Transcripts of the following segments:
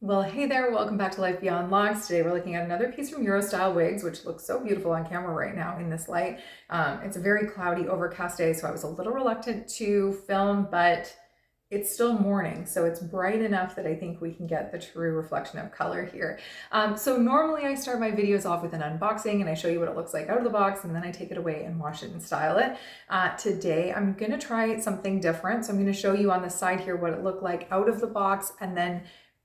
Well, hey there, welcome back to Life Beyond Locks. Today we're looking at another piece from Eurostyle Wigs, which looks so beautiful on camera right now in this light. It's a very cloudy, overcast day, so I was a little reluctant to film, but it's still morning, so it's bright enough that I think we can get the true reflection of color here. So normally I start my videos off with an unboxing and I show you what it looks like out of the box, and then I take it away and wash it and style it. Today I'm gonna try something different. So I'm gonna show you on the side here what it looked like out of the box, and then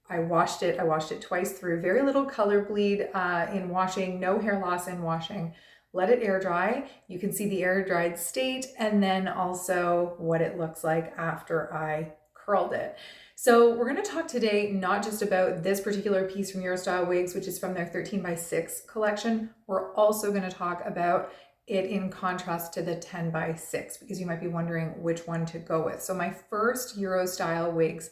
I washed it twice through. Very little color bleed in washing, no hair loss in washing. Let it air dry. You can see the air dried state, and then also what it looks like after I curled it. So we're going to talk today not just about this particular piece from Eurostyle Wigs, which is from their 13x6 collection. We're also going to talk about it in contrast to the 10x6, because you might be wondering which one to go with. So my first Eurostyle Wigs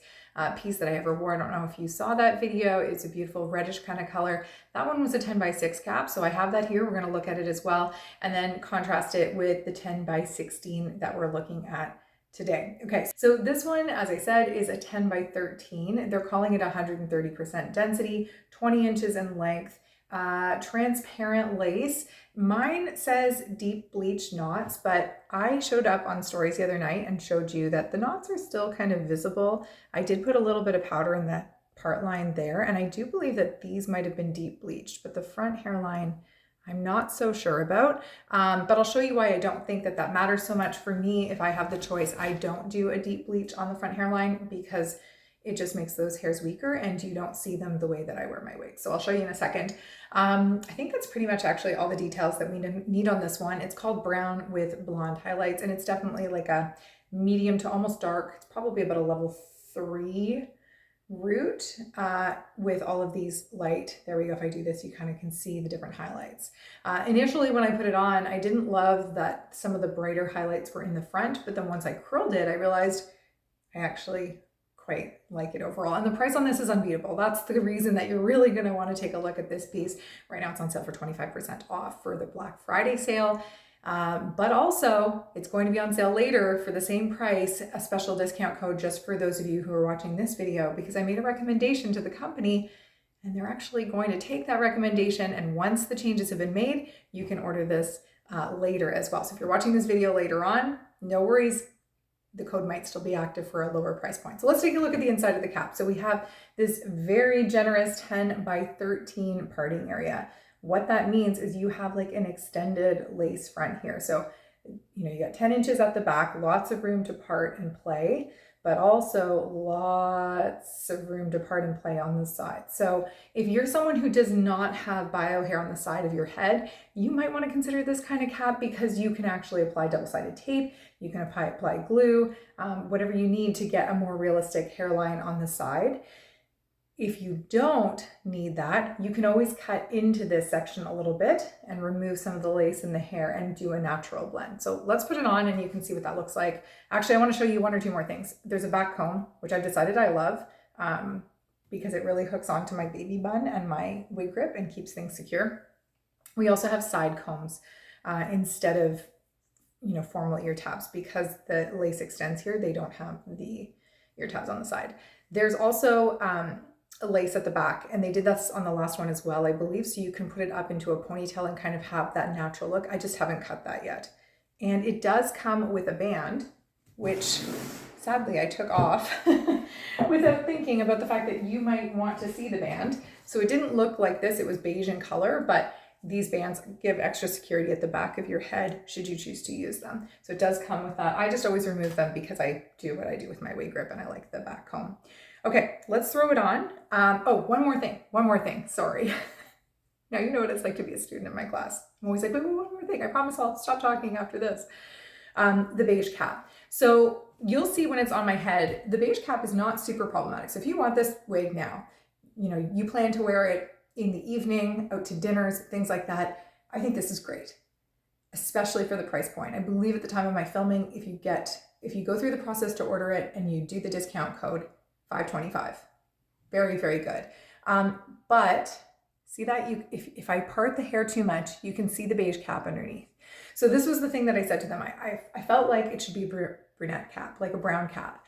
piece that I ever wore, I don't know if you saw that video, it's a beautiful reddish kind of color. That one was a 10x6 cap, so I have that here. We're going to look at it as well, and then contrast it with the 10x16 that we're looking at today. Okay, so this one, as I said, is a 10x13. They're calling it 130% density, 20 inches in length, transparent lace. Mine says deep bleach knots, but I showed up on stories the other night and showed you that the knots are still kind of visible. I did put a little bit of powder in that part line there, and I do believe that these might have been deep bleached, but the front hairline I'm not so sure about, but I'll show you why I don't think that that matters so much. For me, if I have the choice, I don't do a deep bleach on the front hairline because it just makes those hairs weaker and you don't see them the way that I wear my wig. So I'll show you in a second. I think that's pretty much actually all the details that we need on this one. It's called Brown with Blonde Highlights, and it's definitely like a medium to almost dark. It's probably about a level 3 root with all of these light. There we go. If I do this, you kind of can see the different highlights. Initially, when I put it on, I didn't love that some of the brighter highlights were in the front, but then once I curled it, I realized I actually quite like it overall. And the price on this is unbeatable. That's the reason that you're really going to want to take a look at this piece. Right now it's on sale for 25% off for the Black Friday sale. But also it's going to be on sale later for the same price, a special discount code just for those of you who are watching this video, because I made a recommendation to the company and they're actually going to take that recommendation. And once the changes have been made, you can order this later as well. So if you're watching this video later on, no worries. The code might still be active for a lower price point. So let's take a look at the inside of the cap. So we have this very generous 10x13 parting area. What that means is you have like an extended lace front here. So, you got 10 inches at the back, lots of room to part and play, but also lots of room to part and play on the side. So if you're someone who does not have bio hair on the side of your head, you might want to consider this kind of cap, because you can actually apply double-sided tape, you can apply glue, whatever you need to get a more realistic hairline on the side. If you don't need that, you can always cut into this section a little bit and remove some of the lace in the hair and do a natural blend. So let's put it on and you can see what that looks like. Actually, I want to show you one or two more things. There's a back comb, which I've decided I love because it really hooks onto my baby bun and my wig grip and keeps things secure. We also have side combs instead of formal ear tabs, because the lace extends here. They don't have the ear tabs on the side. There's also a lace at the back, and they did this on the last one as well, I believe, so you can put it up into a ponytail and kind of have that natural look. I just haven't cut that yet. And it does come with a band, which sadly I took off without thinking about the fact that you might want to see the band. So it didn't look like this, it was beige in color, but these bands give extra security at the back of your head should you choose to use them. So it does come with that. I just always remove them because I do what I do with my wig grip and I like the back comb. Okay, let's throw it on. Oh, one more thing, sorry. Now you know what it's like to be a student in my class. I'm always like, wait, one more thing. I promise I'll stop talking after this. The beige cap. So you'll see when it's on my head, the beige cap is not super problematic. So if you want this wig now, you plan to wear it in the evening, out to dinners, things like that, I think this is great, especially for the price point. I believe at the time of my filming, if you go through the process to order it and you do the discount code, $5.25. Very, very good. But see that if I part the hair too much, you can see the beige cap underneath. So this was the thing that I said to them. I felt like it should be brunette cap, like a brown cap.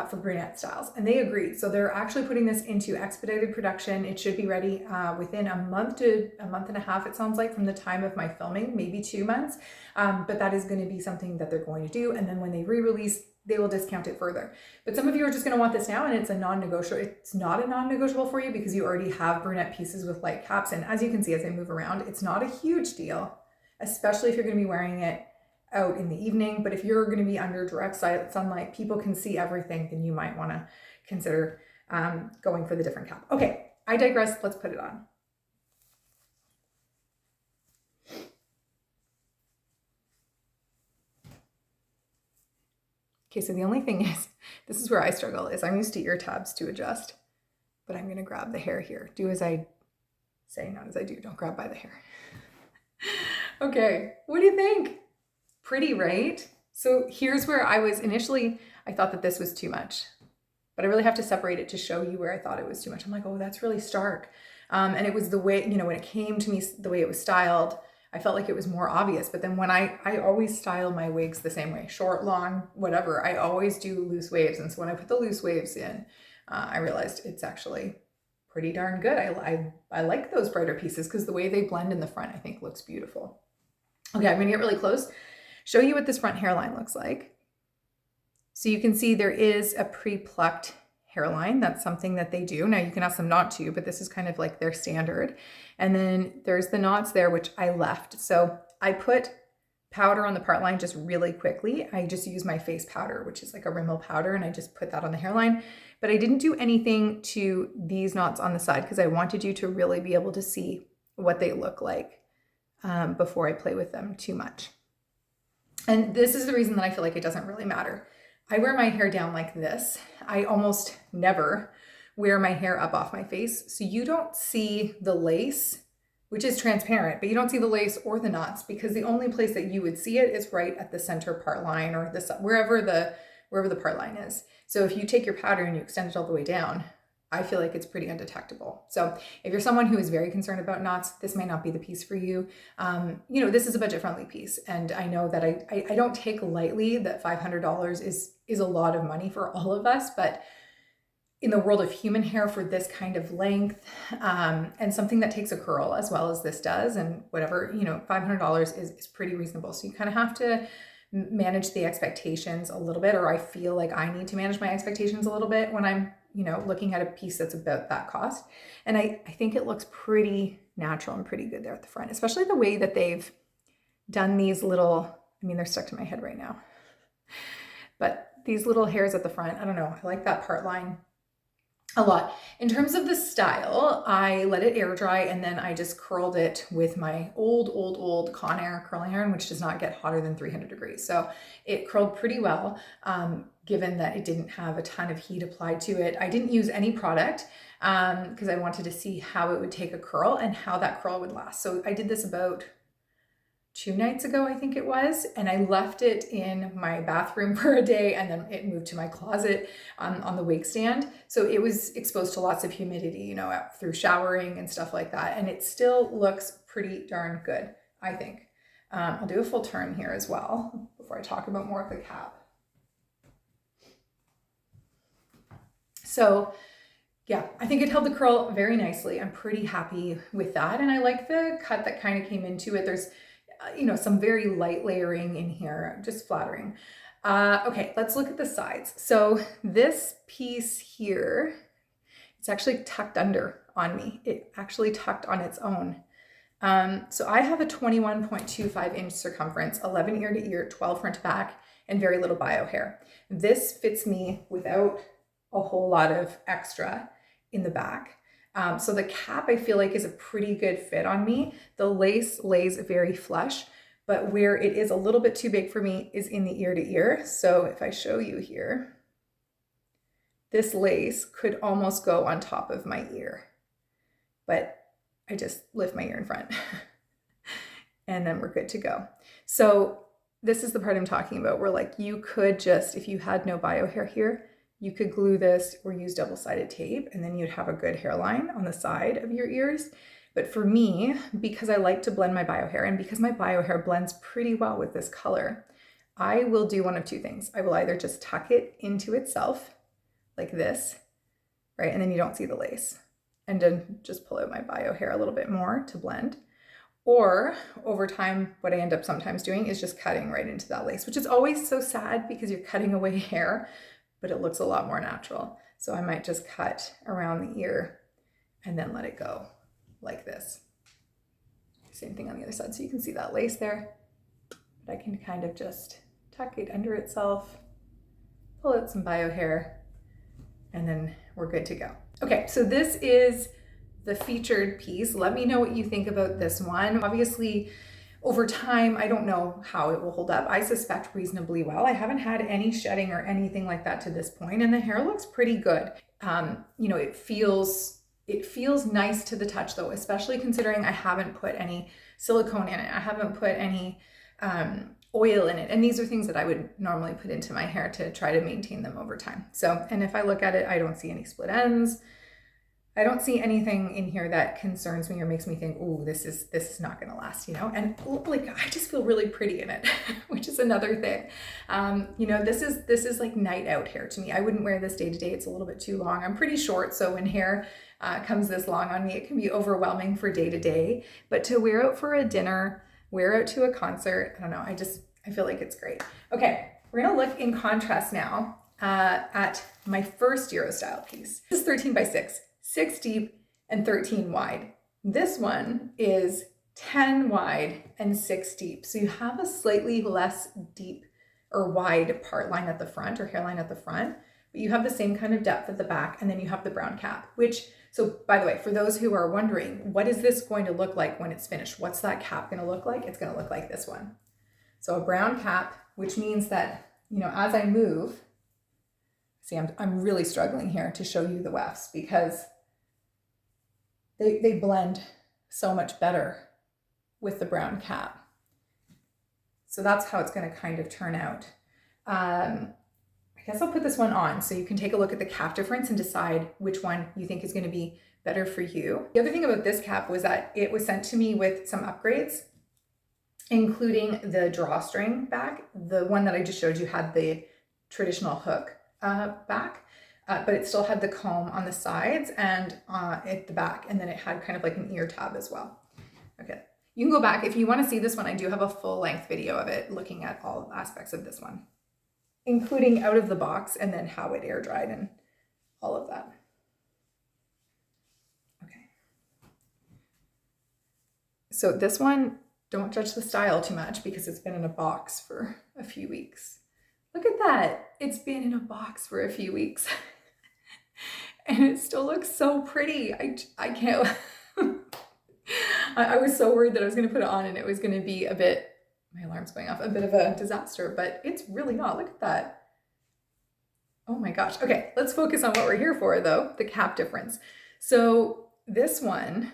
For brunette styles, and they agreed. So they're actually putting this into expedited production. It should be ready within a month to a month and a half, it sounds like, from the time of my filming, maybe 2 months. But that is going to be something that they're going to do. And then when they re-release, they will discount it further. But some of you are just going to want this now, and it's a non-negotiable. It's not a non-negotiable for you because you already have brunette pieces with light caps. And as you can see, as I move around, it's not a huge deal, especially if you're going to be wearing it out in the evening. But if you're going to be under direct sunlight, people can see everything, then you might want to consider going for the different cap. Okay, I digress. Let's put it on. Okay, so the only thing is, this is where I struggle, is I'm used to ear tabs to adjust, but I'm going to grab the hair here. Do as I say, not as I do. Don't grab by the hair. Okay, what do you think? Pretty, right? So here's where I was initially, I thought that this was too much, but I really have to separate it to show you where I thought it was too much. I'm like, oh, that's really stark. And it was the way, you know, when it came to me, the way it was styled, I felt like it was more obvious. But then when I always style my wigs the same way, short, long, whatever, I always do loose waves. And so when I put the loose waves in, I realized it's actually pretty darn good. I like those brighter pieces because the way they blend in the front, I think looks beautiful. Okay, I'm gonna get really close, show you what this front hairline looks like. So you can see there is a pre-plucked hairline. That's something that they do. Now you can ask them not to, but this is kind of like their standard. And then there's the knots there, which I left. So I put powder on the part line just really quickly. I just use my face powder, which is like a Rimmel powder, and I just put that on the hairline. But I didn't do anything to these knots on the side because I wanted you to really be able to see what they look like before I play with them too much. And this is the reason that I feel like it doesn't really matter. I wear my hair down like this. I almost never wear my hair up off my face. So you don't see the lace, which is transparent, but you don't see the lace or the knots because the only place that you would see it is right at the center part line or wherever the part line is. So if you take your powder and you extend it all the way down, I feel like it's pretty undetectable. So if you're someone who is very concerned about knots, this may not be the piece for you. You know, this is a budget-friendly piece. And I know that I don't take lightly that $500 is a lot of money for all of us, but in the world of human hair for this kind of length and something that takes a curl as well as this does and whatever, you know, $500 is pretty reasonable. So you kind of have to manage the expectations a little bit, or I feel like I need to manage my expectations a little bit when I'm, you know, looking at a piece that's about that cost. And I think it looks pretty natural and pretty good there at the front, especially the way that they've done these little, I mean, they're stuck to my head right now, but these little hairs at the front, I don't know, I like that part line a lot. In terms of the style, I let it air dry and then I just curled it with my old Conair curling iron, which does not get hotter than 300 degrees. So it curled pretty well, given that it didn't have a ton of heat applied to it. I didn't use any product because I wanted to see how it would take a curl and how that curl would last. So I did this about 2 nights ago, I think it was, and I left it in my bathroom for a day and then it moved to my closet on the wig stand. So it was exposed to lots of humidity, you know, through showering and stuff like that. And it still looks pretty darn good, I think. I'll do a full turn here as well before I talk about more of the cap. So yeah, I think it held the curl very nicely. I'm pretty happy with that. And I like the cut that kind of came into it. There's you know, some very light layering in here, just flattering. Okay, let's look at the sides. So this piece here, it's actually tucked under on me. It actually tucked on its own. So I have a 21.25 inch circumference, 11 ear to ear, 12 front to back, and very little bio hair. This fits me without a whole lot of extra in the back. So the cap I feel like is a pretty good fit on me. The lace lays very flush, but where it is a little bit too big for me is in the ear to ear. So if I show you here, this lace could almost go on top of my ear, but I just lift my ear in front and then we're good to go. So this is the part I'm talking about where like you could just, if you had no bio hair here, you could glue this or use double-sided tape and then you'd have a good hairline on the side of your ears. But for me, because I like to blend my bio hair and because my bio hair blends pretty well with this color, I will do one of two things. I will either just tuck it into itself like this, right? And then you don't see the lace. And then just pull out my bio hair a little bit more to blend. Or over time, what I end up sometimes doing is just cutting right into that lace, which is always so sad because you're cutting away hair, but it looks a lot more natural. So I might just cut around the ear and then let it go like this. Same thing on the other side. So you can see that lace there, but I can kind of just tuck it under itself, pull out some bio hair, and then we're good to go. Okay, so this is the featured piece. Let me know what you think about this one. Obviously, over time, I don't know how it will hold up. I suspect reasonably well. I haven't had any shedding or anything like that to this point, and the hair looks pretty good. You know, it feels nice to the touch though, especially considering I haven't put any silicone in it. I haven't put any oil in it. And these are things that I would normally put into my hair to try to maintain them over time. So, and if I look at it, I don't see any split ends. I don't see anything in here that concerns me or makes me think, oh, this is not gonna last, you know? And like, I just feel really pretty in it, which is another thing. You know, this is like night out hair to me. I wouldn't wear this day to day. It's a little bit too long. I'm pretty short, so when hair comes this long on me, it can be overwhelming for day to day. But to wear out for a dinner, wear out to a concert, I don't know, I feel like it's great. Okay, we're gonna look in contrast now at my first Eurostyle piece. This is 13 by 6 deep and 13 wide. This one is 10 wide and 6 deep. So you have a slightly less deep or wide part line at the front or hairline at the front, but you have the same kind of depth at the back, and then you have the brown cap, which, so by the way, for those who are wondering, what is this going to look like when it's finished? What's that cap gonna look like? It's gonna look like this one. So a brown cap, which means that, you know, as I move, see, I'm really struggling here to show you the wefts because they blend so much better with the brown cap. So that's how it's going to kind of turn out. I guess I'll put this one on so you can take a look at the cap difference and decide which one you think is going to be better for you. The other thing about this cap was that it was sent to me with some upgrades, including the drawstring back. The one that I just showed you had the traditional hook back. But it still had the comb on the sides and at the back, and then it had kind of like an ear tab as well. Okay, you can go back if you want to see this one. I do have a full length video of it looking at all aspects of this one, including out of the box and then how it air dried and all of that. Okay, so this one, don't judge the style too much because it's been in a box for a few weeks. Look at that, it's been in a box for a few weeks. And it still looks so pretty. I can't. I was so worried that I was going to put it on and it was going to be a bit, my alarm's going off, a bit of a disaster, but it's really not. Look at that. Oh my gosh. Okay, let's focus on what we're here for though, the cap difference. So this one,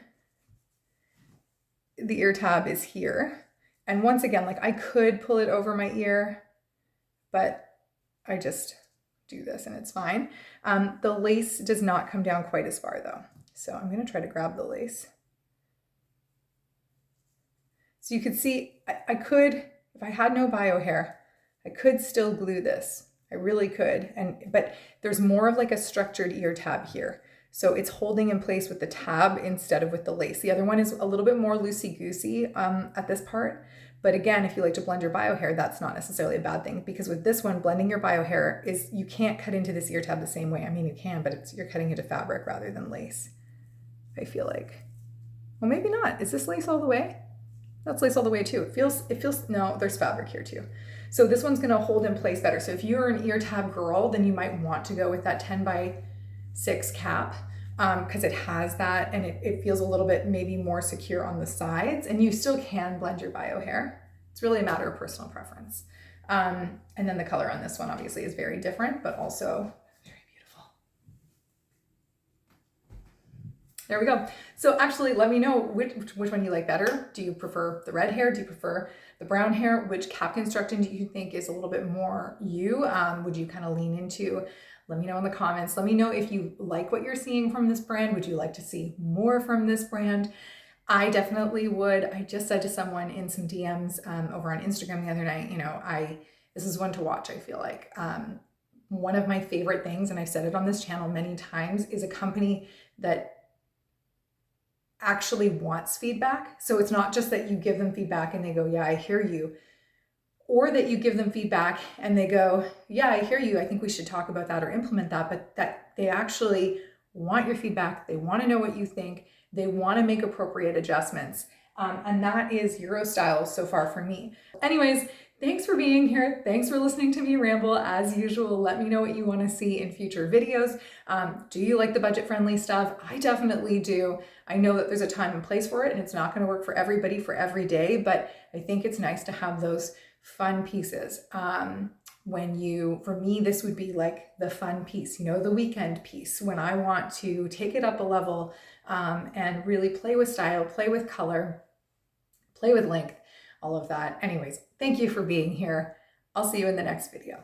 the ear tab is here. And once again, like I could pull it over my ear, but I just do this and it's fine. The lace does not come down quite as far though. So I'm gonna try to grab the lace. So you could see, I could, if I had no bio hair, I could still glue this. I really could, but there's more of like a structured ear tab here. So it's holding in place with the tab instead of with the lace. The other one is a little bit more loosey-goosey at this part. But again, if you like to blend your bio hair, that's not necessarily a bad thing, because with this one, blending your bio hair is, you can't cut into this ear tab the same way. I mean, you can, but you're cutting into fabric rather than lace, I feel like. Well, maybe not. Is this lace all the way? That's lace all the way too. It feels, no, there's fabric here too. So this one's gonna hold in place better. So if you're an ear tab girl, then you might want to go with that 10 by 6 cap because it has that, and it feels a little bit maybe more secure on the sides, and you still can blend your bio hair. It's really a matter of personal preference. And then the color on this one obviously is very different, but also very beautiful. There we go. So actually let me know which one you like better. Do you prefer the red hair? Do you prefer the brown hair? Which cap construction do you think is a little bit more you? Would you kind of lean into? Let me know in the comments. Let me know if you like what you're seeing from this brand. Would you like to see more from this brand? I definitely would. I just said to someone in some DMs over on Instagram the other night, you know, this is one to watch, I feel like. One of my favorite things, and I've said it on this channel many times, is a company that actually wants feedback. So it's not just that you give them feedback and they go, yeah, I hear you, or that you give them feedback and they go, yeah, I hear you, I think we should talk about that or implement that, but that they actually want your feedback, they want to know what you think, they want to make appropriate adjustments. And that is Eurostyle so far for me. Anyways, thanks for being here. Thanks for listening to me ramble. As usual, let me know what you want to see in future videos. Do you like the budget-friendly stuff? I definitely do. I know that there's a time and place for it, and it's not going to work for everybody for every day, but I think it's nice to have those fun pieces. For me, this would be like the fun piece, the weekend piece, when I want to take it up a level and really play with style, play with color, play with length, all of that. Anyways, thank you for being here. I'll see you in the next video.